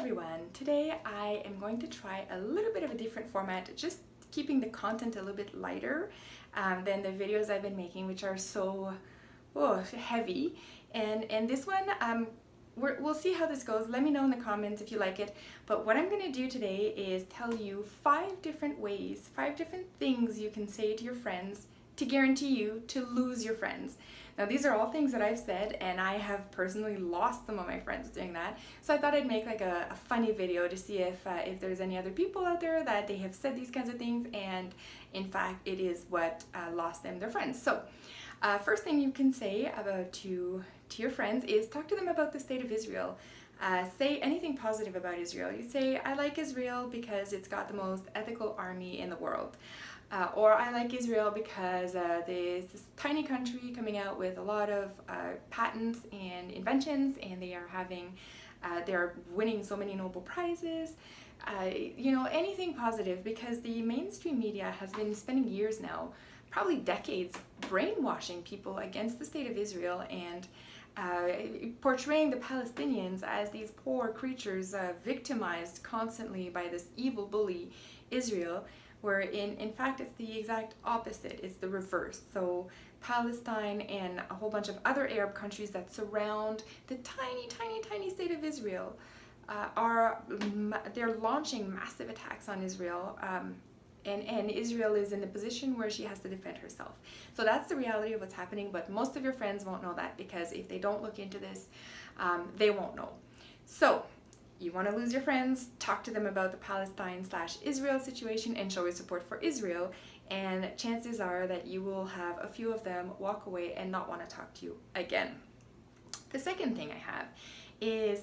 everyone! Today I am going to try a little bit of a different format, just keeping the content a little bit lighter than the videos I've been making, which are so heavy. And this one, we'll see how this goes. Let me know in the comments if you like it. But what I'm going to do today is tell you 5 different ways, 5 different things you can say to your friends to guarantee you to lose your friends. Now these are all things that I've said, and I have personally lost some of my friends doing that. So I thought I'd make like a funny video to see if there's any other people out there that they have said these kinds of things, and in fact it is what lost them their friends. So first thing you can say to your friends is talk to them about the state of Israel. Say anything positive about Israel. You say, I like Israel because it's got the most ethical army in the world. Or I like Israel because there's this tiny country coming out with a lot of patents and inventions, and they're winning so many Nobel Prizes. You know, anything positive, because the mainstream media has been spending years now, probably decades, brainwashing people against the state of Israel and portraying the Palestinians as these poor creatures victimized constantly by this evil bully, Israel, where in fact it's the exact opposite. It's the reverse. So Palestine and a whole bunch of other Arab countries that surround the tiny state of Israel they're launching massive attacks on Israel, and Israel is in a position where she has to defend herself. So that's the reality of what's happening, but most of your friends won't know that, because if they don't look into this, they won't know. So you want to lose your friends, talk to them about the Palestine/Israel situation and show your support for Israel, and chances are that you will have a few of them walk away and not want to talk to you again. The second thing I have is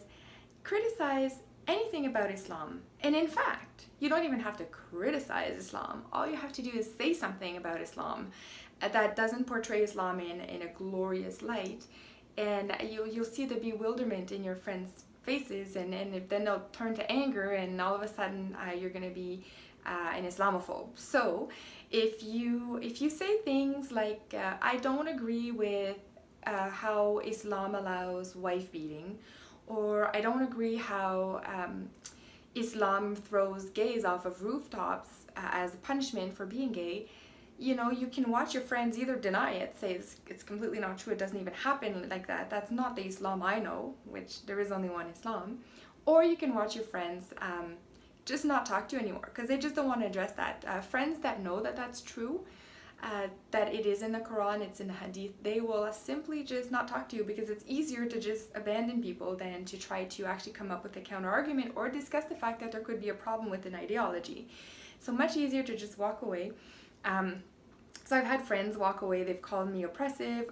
criticize anything about Islam. And in fact, you don't even have to criticize Islam. All you have to do is say something about Islam that doesn't portray Islam in a glorious light, and you'll see the bewilderment in your friends' faces, and then they'll turn to anger, and all of a sudden you're going to be an Islamophobe. So if you say things like I don't agree with how Islam allows wife beating, or I don't agree how Islam throws gays off of rooftops as a punishment for being gay, you know, you can watch your friends either deny it, say it's completely not true, it doesn't even happen like that, that's not the Islam I know, which there is only one Islam, or you can watch your friends just not talk to you anymore, because they just don't want to address that. Friends that know that that's true, that it is in the Quran, it's in the Hadith, they will simply just not talk to you, because it's easier to just abandon people than to try to actually come up with a counter argument or discuss the fact that there could be a problem with an ideology. So much easier to just walk away. So I've had friends walk away, they've called me oppressive,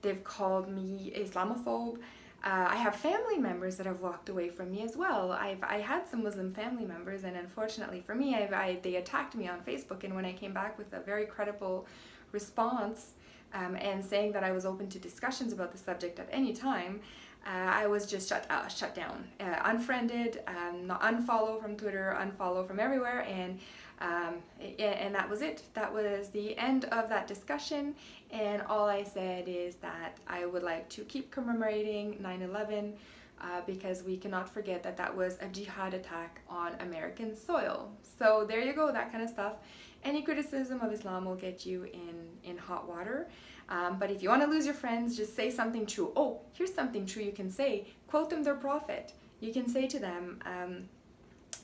they've called me Islamophobe. I have family members that have walked away from me as well. I had some Muslim family members, and unfortunately for me, they attacked me on Facebook, and when I came back with a very credible response and saying that I was open to discussions about the subject at any time, I was just shut down, unfriended, unfollow from Twitter, unfollow from everywhere, and that was it. That was the end of that discussion, and all I said is that I would like to keep commemorating 9/11 because we cannot forget that that was a jihad attack on American soil. So there you go, that kind of stuff. Any criticism of Islam will get you in hot water. But if you want to lose your friends, just say something true. Oh, here's something true you can say. Quote them their prophet. You can say to them,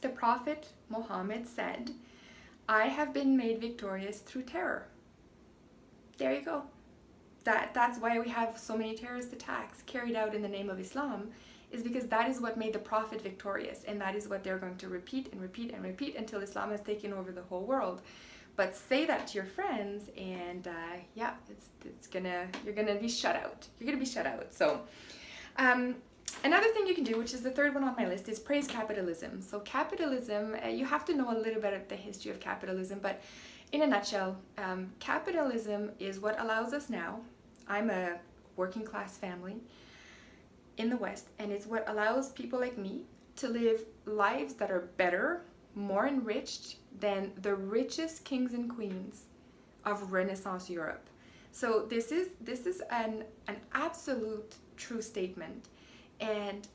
the Prophet Muhammad said, I have been made victorious through terror. There you go. That's why we have so many terrorist attacks carried out in the name of Islam, is because that is what made the Prophet victorious, and that is what they're going to repeat and repeat and repeat until Islam has taken over the whole world. But say that to your friends, and yeah, you're gonna be shut out. You're gonna be shut out. So another thing you can do, which is the third one on my list, is praise capitalism. So capitalism, you have to know a little bit of the history of capitalism, but in a nutshell, capitalism is what allows us now. I'm a working class family in the West, and it's what allows people like me to live lives that are better, more enriched than the richest kings and queens of Renaissance Europe. So this is an absolute true statement, and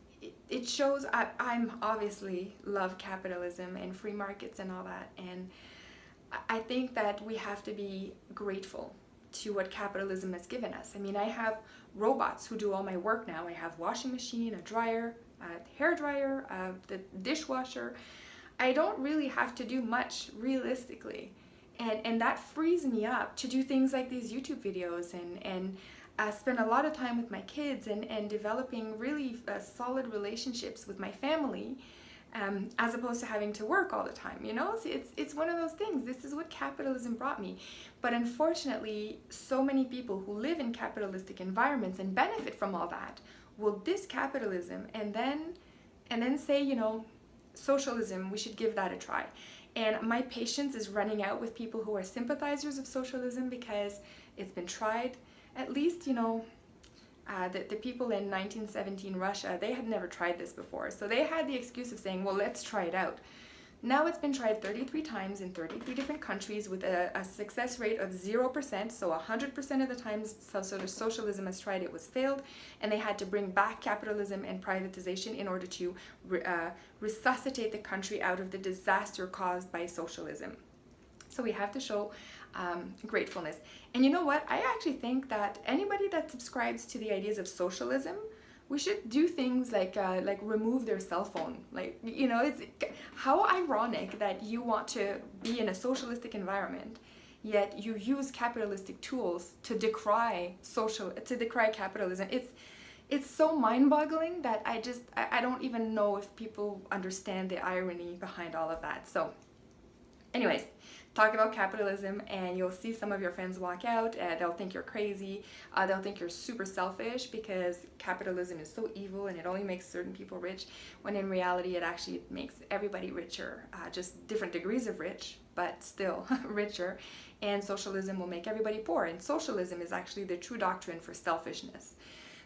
it shows I'm obviously love capitalism and free markets and all that, and I think that we have to be grateful to what capitalism has given us. I mean, I have robots who do all my work now. I have washing machine, a dryer, a hair dryer, the dishwasher. I don't really have to do much realistically, and that frees me up to do things like these YouTube videos and spend a lot of time with my kids and developing really solid relationships with my family, as opposed to having to work all the time, you know? So it's one of those things. This is what capitalism brought me. But unfortunately, so many people who live in capitalistic environments and benefit from all that will diss capitalism and then say, you know, socialism, we should give that a try. And my patience is running out with people who are sympathizers of socialism because it's been tried. At least, you know, the people in 1917 Russia, they had never tried this before. So they had the excuse of saying, well, let's try it out. Now it's been tried 33 times in 33 different countries with a success rate of 0%. So 100% of the times socialism has tried it was failed. And they had to bring back capitalism and privatization in order to resuscitate the country out of the disaster caused by socialism. So we have to show gratefulness. And you know what? I actually think that anybody that subscribes to the ideas of socialism, we should do things like remove their cell phone. Like, you know, it's how ironic that you want to be in a socialistic environment, yet you use capitalistic tools to decry capitalism. It's so mind-boggling that I don't even know if people understand the irony behind all of that. So anyways, talk about capitalism and you'll see some of your friends walk out and they'll think you're crazy. They'll think you're super selfish because capitalism is so evil and it only makes certain people rich, when in reality it actually makes everybody richer, just different degrees of rich, but still richer. And socialism will make everybody poor, and socialism is actually the true doctrine for selfishness.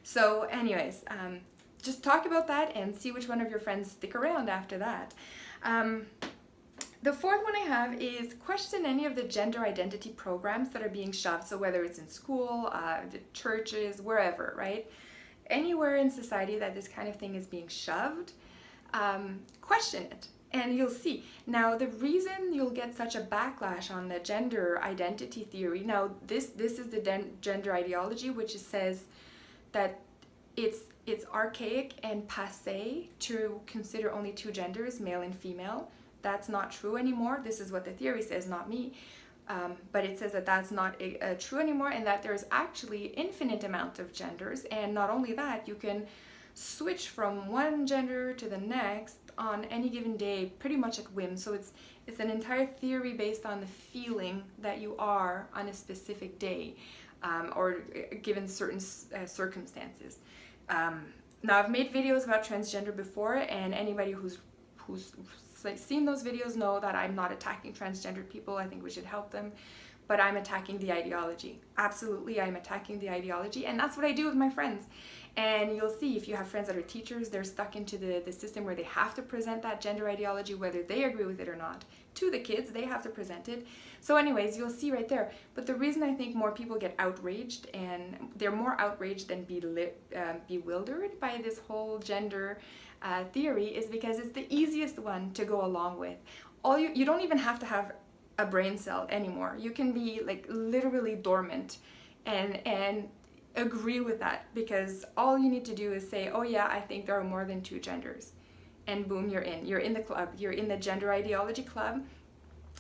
So anyways, just talk about that and see which one of your friends stick around after that. The fourth one I have is question any of the gender identity programs that are being shoved. So whether it's in school, the churches, wherever, right? Anywhere in society that this kind of thing is being shoved, question it. And you'll see. Now, the reason you'll get such a backlash on the gender identity theory, now this is the gender ideology, which says that it's archaic and passé to consider only two genders, male and female. That's not true anymore. This is what the theory says, not me. But it says that that's not true anymore, and that there's actually infinite amount of genders. And not only that, you can switch from one gender to the next on any given day, pretty much at whim. So it's an entire theory based on the feeling that you are on a specific day, or given certain circumstances. Now, I've made videos about transgender before, and anybody who's seen those videos know that I'm not attacking transgendered people. I think we should help them, but I'm attacking the ideology. Absolutely, I'm attacking the ideology, and that's what I do with my friends. And you'll see, if you have friends that are teachers, they're stuck into the system where they have to present that gender ideology, whether they agree with it or not. To the kids, they have to present it. So anyways, you'll see right there. But the reason I think more people get outraged, and they're more outraged than bewildered by this whole gender theory, is because it's the easiest one to go along with. You don't even have to have a brain cell anymore. You can be like literally dormant and agree with that, because all you need to do is say, oh yeah, I think there are more than two genders, and boom, you're in the club. You're in the gender ideology club.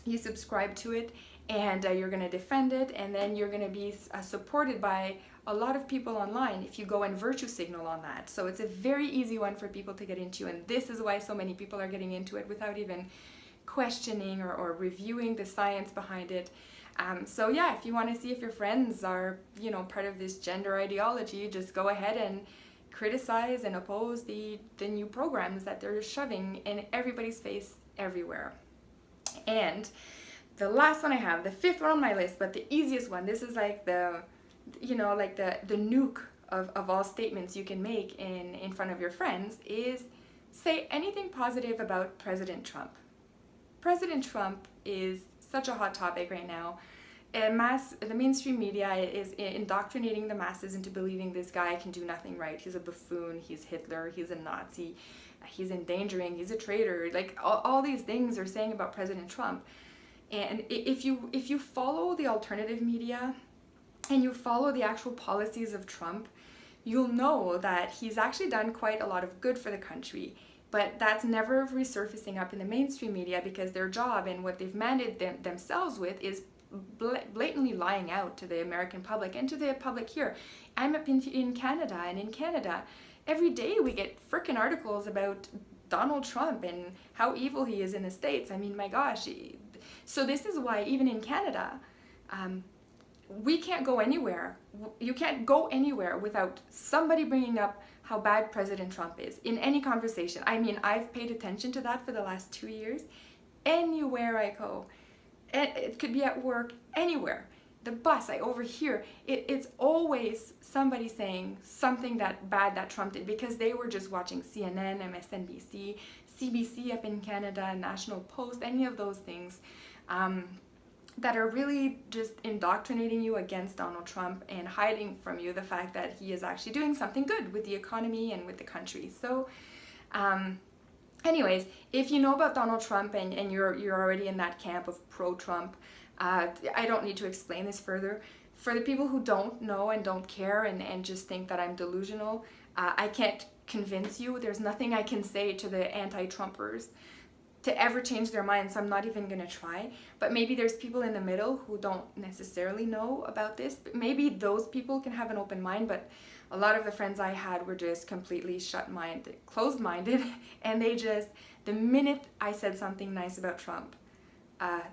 You subscribe to it, and you're going to defend it, and then you're going to be supported by a lot of people online if you go and virtue signal on that. So it's a very easy one for people to get into, and this is why so many people are getting into it without even questioning or reviewing the science behind it. So yeah, if you want to see if your friends are, you know, part of this gender ideology, just go ahead and criticize and oppose the new programs that they're shoving in everybody's face everywhere. And the last one I have, the fifth one on my list, but the easiest one, this is like the nuke of all statements you can make in front of your friends, is say anything positive about President Trump. President Trump is such a hot topic right now. the mainstream media is indoctrinating the masses into believing this guy can do nothing right. He's a buffoon, he's Hitler, he's a Nazi, he's endangering, he's a traitor. Like all these things are saying about President Trump. And if you follow the alternative media and you follow the actual policies of Trump, you'll know that he's actually done quite a lot of good for the country. But that's never resurfacing up in the mainstream media, because their job and what they've mandated themselves with is blatantly lying out to the American public and to the public here. I'm up in Canada, and in Canada, every day we get frickin' articles about Donald Trump and how evil he is in the States. I mean, my gosh. So this is why even in Canada, we can't go anywhere. You can't go anywhere without somebody bringing up how bad President Trump is in any conversation. I mean, I've paid attention to that for the last 2 years. Anywhere I go, it could be at work, anywhere. The bus, I overhear, it's always somebody saying something bad that Trump did, because they were just watching CNN, MSNBC, CBC up in Canada, National Post, any of those things. That are really just indoctrinating you against Donald Trump and hiding from you the fact that he is actually doing something good with the economy and with the country. So, anyways, if you know about Donald Trump and you're already in that camp of pro-Trump, I don't need to explain this further. For the people who don't know and don't care and just think that I'm delusional, I can't convince you. There's nothing I can say to the anti-Trumpers to ever change their minds, so I'm not even gonna try. But maybe there's people in the middle who don't necessarily know about this. But maybe those people can have an open mind, but a lot of the friends I had were just completely closed-minded, and the minute I said something nice about Trump,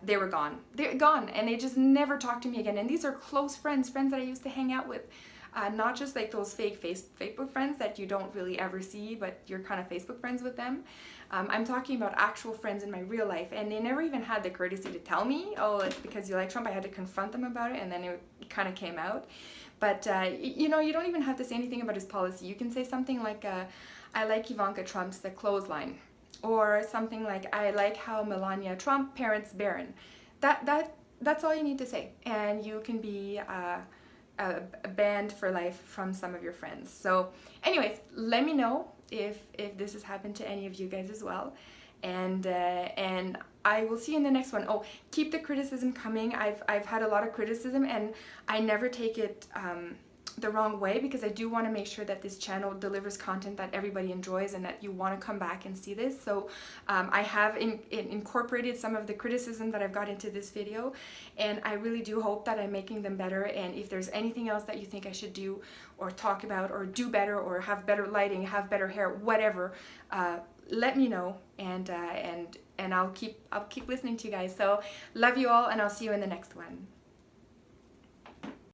they were gone. They're gone, and they just never talked to me again. And these are close friends that I used to hang out with. Not just like those fake Facebook friends that you don't really ever see, but you're kind of Facebook friends with them. I'm talking about actual friends in my real life, and they never even had the courtesy to tell me, oh, it's because you like Trump. I had to confront them about it, and then it kind of came out. But, you know, you don't even have to say anything about his policy. You can say something like, I like Ivanka Trump's the clothesline, or something like, I like how Melania Trump parents Barron. That's all you need to say, and you can be banned for life from some of your friends. So anyways, let me know if this has happened to any of you guys as well, and I will see you in the next one. Oh, keep the criticism coming. I've had a lot of criticism, and I never take it the wrong way, because I do want to make sure that this channel delivers content that everybody enjoys and that you want to come back and see this. So I have incorporated some of the criticism that I've got into this video, and I really do hope that I'm making them better. And if there's anything else that you think I should do or talk about or do better or have better lighting, have better hair, whatever, let me know, and I'll keep listening to you guys. So love you all, and I'll see you in the next one.